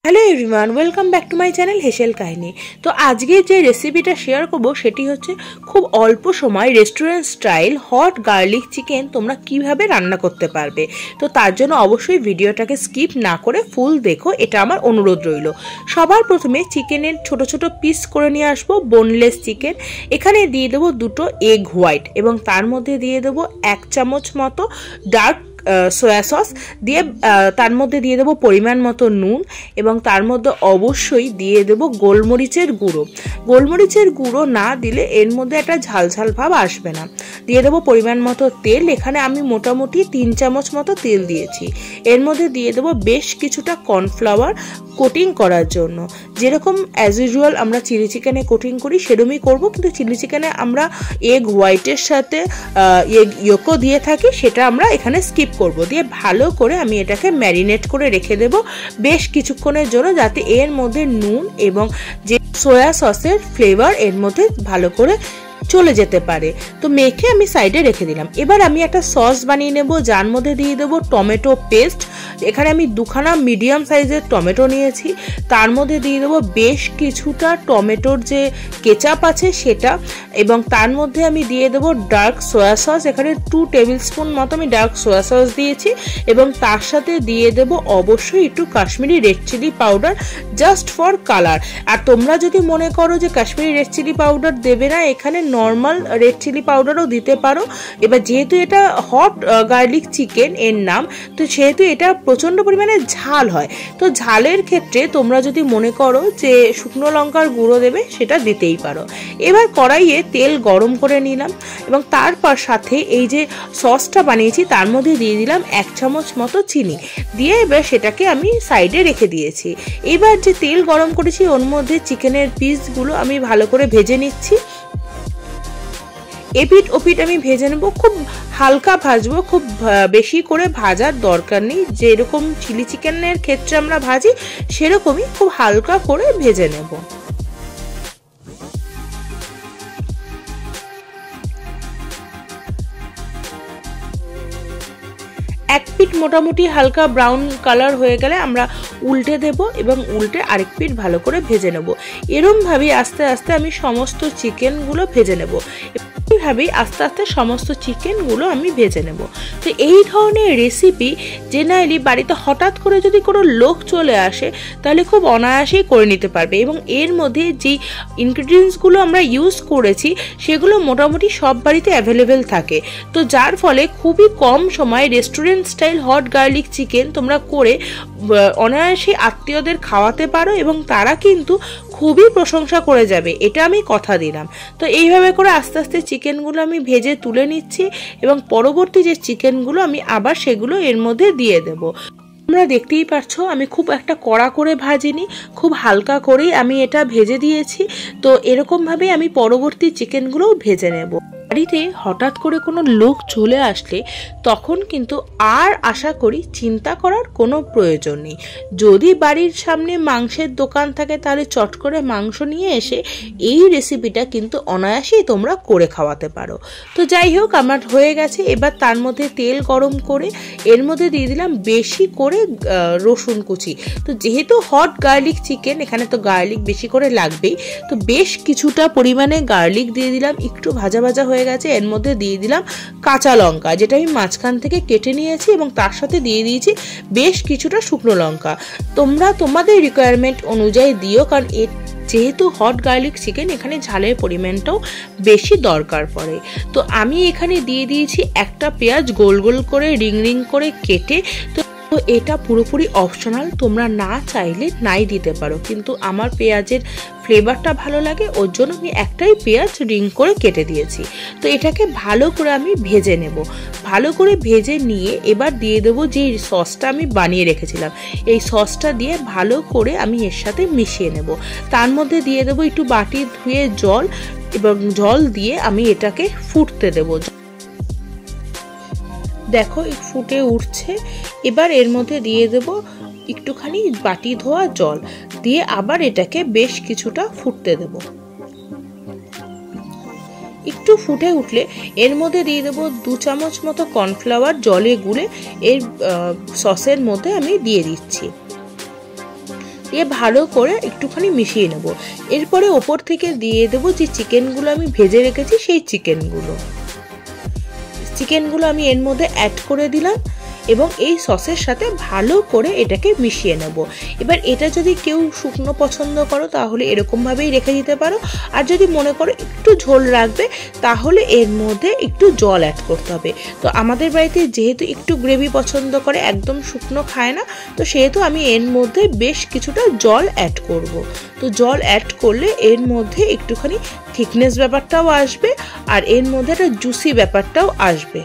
Hello everyone welcome back to my channel हेसेल काहिनी। तो आज के जो रेसिपिटा शेयर करब सेटी होच्छे खूब अल्प समय रेस्टुरेंट स्टाइल हट गार्लिक चिकेन तोमरा किभाबे रान्ना करते पारबे। तो तार जोन्नो अवश्यई भिडियोटाके स्किप ना करे फुल देखो, एटा आमार अनुरोध रइलो। सबार प्रथमे चिकेनेर छोटो छोटो पिस करे निये आसबो बोनलेस चिकेन। एखाने दिये देबो दुटो एग व्हाइट एबं तार मध्ये दिये देबो 1 चामच मतो डार्क सोया सस दिए तार मध्य दिए देबो परिमाण मतो नून एबं तार मध्य अवश्यई दिए देबो गोलमरिचेर गुड़ो। गोलमरिचेर गुड़ो ना दिले एर मध्य एक झाल झाल भाव आसबे ना। दिए देबो परिमाण मतो तेल, एखाने आमी मोटामुटी 3 चामच मतो तेल दिएछि। एर मध्य दिए देबो बेश किछुटा कर्नफ्लावर कोटिंग करार जोन्नो। जेरकम एज यूजुअल आमरा चिली चिकेने कोटिंग करी सेरकमई करब, किन्तु चिली चिकेने आमरा एग व्हाइटेर साथे एग योको दिए थाकि सेटा आमरा एखाने स्किप करब। दिए भालो करे आमी एटाके मैरिनेट करे रेखे देब बेश किछुक्षणेर जोन्नो, जाते एर मध्य नून एबं जे सोया ससेर फ्लेवर एर मध्य भालो करे चले जेते पारे। तो मेखे आमी साइडे रेखे दिलाम। एबार आमी एकटा सस बानिये नेब जार मध्य दिए देब टमेटो पेस्ट। एखाने आमी दुखाना मीडियम साइजेर टमेटो नियेछि, तार मध्य दिए देब बेश किछुटा टमेटोर जे केचाप आछे सेटा एबं तार मध्य आमी दिए देब डार्क सोया सस। एखाने 2 टेबिल स्पुन मतो आमी डार्क सोया सस दिएछि एबं तार साथे दिए देब अवश्यई एकटु Kashmiri red chilli powder just for colour. आर तोमरा जोदि मने करो जे काश्मीरी रेड चिली पाउडार देबे ना, एखाने नर्माल रेड चिली पाउडारও দিতে পারো। এবার যেহেতু এটা হট গার্লিক চিকেন এর নাম, তো সেহেতু এটা প্রচন্ড পরিমাণে ঝাল হয়। তো ঝালের ক্ষেত্রে তোমরা যদি মনে করো যে শুকনো লঙ্কার গুঁড়ো দেবে সেটা দিতেই পারো। এবার কড়াইয়ে তেল গরম করে নিলাম এবং তারপর সাথে এই যে সসটা বানিয়েছি তার মধ্যে দিয়ে দিলাম 1 চামচ মতো চিনি দিয়ে এবার সেটাকে আমি সাইডে রেখে দিয়েছি। এবার যে তেল গরম করেছি ওর মধ্যে চিকেনের পিসগুলো আমি ভালো করে ভেজে নিচ্ছি। एपिट ओपिट आमी भेजे नेब, खूब हालका भाजबो, खूब बेशी करे भाजार दरकार नेই। जेरकम चिली चिकेनेर क्षेत्रे आमरा भाजी सेरकमই खूब हालका करे भेजे नेब। एक पिट मोटामुटी हालका ब्राउन कलर हो गेले आमरा उल्टे देब एबं उल्टे आरेक पिट भालो करे भेजे नेब। एरकम भावे आस्ते आस्ते आमी समस्त चिकेनगुलो भेजे नेब। এইভাবেই আস্তে আস্তে সমস্ত চিকেনগুলো আমি ভেজে নেব। তো এই ধরনের রেসিপি জেনারেলি বাড়িতে হঠাৎ করে যদি কোনো লোক চলে আসে তাহলে খুব অনায়াসেই করে নিতে পারবে এবং এর মধ্যে যে ইনগ্রেডিয়েন্টসগুলো আমরা ইউজ করেছি সেগুলো মোটামুটি সব বাড়িতে অ্যাভেলেবেল থাকে। তো যার ফলে খুবই কম সময়ে restaurant style hot garlic chicken তোমরা করে অনায়াসেই আত্মীয়দের খাওয়াতে পারো এবং তারা কিন্তু খুবই প্রশংসা করে যাবে, এটা আমি কথা দিলাম। তো এইভাবে করে আস্তে আস্তে চিকেনগুলো আমি ভেজে তুলে নিচ্ছি এবং পরবর্তী যে চিকেনগুলো আমি আবার সেগুলো এর মধ্যে দিয়ে দেব। তোমরা দেখতেই পাচ্ছ আমি খুব একটা কড়া করে ভাজিনি, খুব হালকা করেই আমি এটা ভেজে দিয়েছি। তো এরকম ভাবে আমি পরবর্তী চিকেনগুলোও ভেজে নেব। বাড়িতে হঠাৎ করে কোনো লোক চলে আসলে তখন কিন্তু আর আশা করি চিন্তা করার কোনো প্রয়োজন নেই। যদি বাড়ির সামনে মাংসের দোকান থাকে তাহলে চট করে মাংস নিয়ে এসে এই রেসিপিটা কিন্তু অনায়াসেই তোমরা করে খাওয়াতে পারো। তো যাই হোক আমার হয়ে গেছে। এবার তার মধ্যে তেল গরম করে এর মধ্যে দিয়ে দিলাম বেশি করে রসুন কুচি। তো যেহেতু হট গার্লিক চিকেন এখানে তো গার্লিক বেশি করে লাগবেই, তো বেশ কিছুটা পরিমাণে গার্লিক দিয়ে দিলাম। একটু ভাজা ভাজা হয়ে গেছে, এর মধ্যে দিয়ে দিলাম কাঁচা লঙ্কা যেটা আমি মাঝখান থেকে কেটে নিয়েছি এবং তার সাথে দিয়ে দিয়েছি বেশ কিছুটা শুকনো লঙ্কা। তোমরা তোমাদের রিকোয়ারমেন্ট অনুযায়ী দিও, কারণ যেহেতু হট গার্লিক চিকেন এখানে ঝালের পরিমাণটাও বেশি দরকার পড়ে। তো আমি এখানে দিয়ে দিয়েছি একটা পেঁয়াজ গোল গোল করে রিং রিং করে কেটে। তো এটা পুরোপুরি অপশনাল, তোমরা না চাইলে নাই দিতে পারো, কিন্তু আমার পেঁয়াজের ফ্লেভারটা ভালো লাগে ওর জন্য আমি একটাই পেঁয়াজ রিং করে কেটে দিয়েছি। তো এটাকে ভালো করে আমি ভেজে নেব। ভালো করে ভেজে নিয়ে এবার দিয়ে দেবো যে সসটা আমি বানিয়ে রেখেছিলাম, এই সসটা দিয়ে ভালো করে আমি এর সাথে মিশিয়ে নেব। তার মধ্যে দিয়ে দেবো একটু বাটি ধুয়ে জল এবং জল দিয়ে আমি এটাকে ফুটতে দেবো। দেখো ফুটে উঠছে। এবার এর মধ্যে দিয়ে দেব একটুখানি বাটি ধোয়া জল দিয়ে আবার এটাকে বেশ কিছুটা ফুটতে দেব। একটু ফুটে উঠলে এর মধ্যে দিয়ে দেব 2 চামচ মতো কর্নফ্লাওয়ার জলে গুলে এর সসের মধ্যে আমি দিয়ে দিচ্ছি। দিয়ে ভালো করে একটুখানি মিশিয়ে নেব। এরপরে ওপর থেকে দিয়ে দেবো যে চিকেনগুলো আমি ভেজে রেখেছি সেই চিকেনগুলো আমি এর মধ্যে অ্যাড করে দিলাম এবং এই সসের সাথে ভালো করে এটাকে মিশিয়ে নেব। এবার এটা যদি কেউ শুকনো পছন্দ করো তাহলে এরকমভাবেই রেখে দিতে পারো, আর যদি মনে করো একটু ঝোল রাখবে তাহলে এর মধ্যে একটু জল অ্যাড করতে হবে। তো আমাদের বাড়িতে যেহেতু একটু গ্রেভি পছন্দ করে, একদম শুকনো খায় না, তো সেহেতু আমি এর মধ্যে বেশ কিছুটা জল অ্যাড করব। তো জল অ্যাড করলে এর মধ্যে একটুখানি থিকনেস ব্যাপারটাও আসবে আর এর মধ্যে একটা জুসি ব্যাপারটাও আসবে।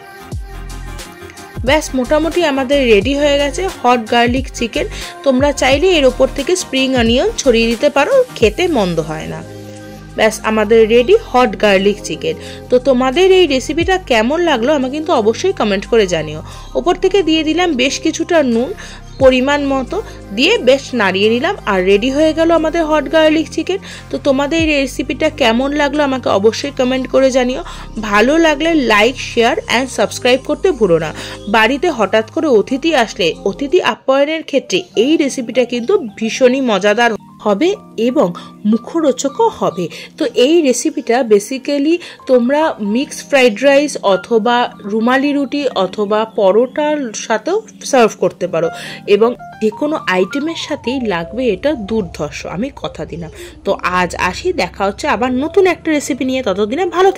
ব্যাস মোটামুটি আমাদের রেডি হয়ে গেছে হট গার্লিক চিকেন। তোমরা চাইলে এর ওপর থেকে স্প্রিং অনিয়ন ছড়িয়ে দিতে পারো, খেতে মন্দ হয় না। ব্যাস আমাদের রেডি হট গার্লিক চিকেন। তো তোমাদের এই রেসিপিটা কেমন লাগলো আমাকে কিন্তু অবশ্যই কমেন্ট করে জানিও। ওপর থেকে দিয়ে দিলাম বেশ কিছুটা নুন পরিমাণ মতো, দিয়ে বেশ নাড়িয়ে নিলাম আর রেডি হয়ে গেল আমাদের হট গার্লিক চিকেন। তো তোমাদের এই রেসিপিটা কেমন লাগলো আমাকে অবশ্যই কমেন্ট করে জানিও। ভালো লাগলে লাইক, শেয়ার অ্যান্ড সাবস্ক্রাইব করতে ভুলো না। বাড়িতে হঠাৎ করে অতিথি আসলে অতিথি আপ্যায়নের ক্ষেত্রে এই রেসিপিটা কিন্তু ভীষণই মজাদার হবে এবং মুখরোচকও হবে। তো এই রেসিপিটা বেসিক্যালি তোমরা মিক্সড ফ্রাইড রাইস অথবা রুমালি রুটি অথবা পরোটার সাথেও সার্ভ করতে পারো এবং যে কোনো আইটেমের সাথেই লাগবে এটা দুর্ধর্ষ, আমি কথা দিলাম। তো আজ আসি, দেখা হচ্ছে আবার নতুন একটা রেসিপি নিয়ে। ততদিনে ভালো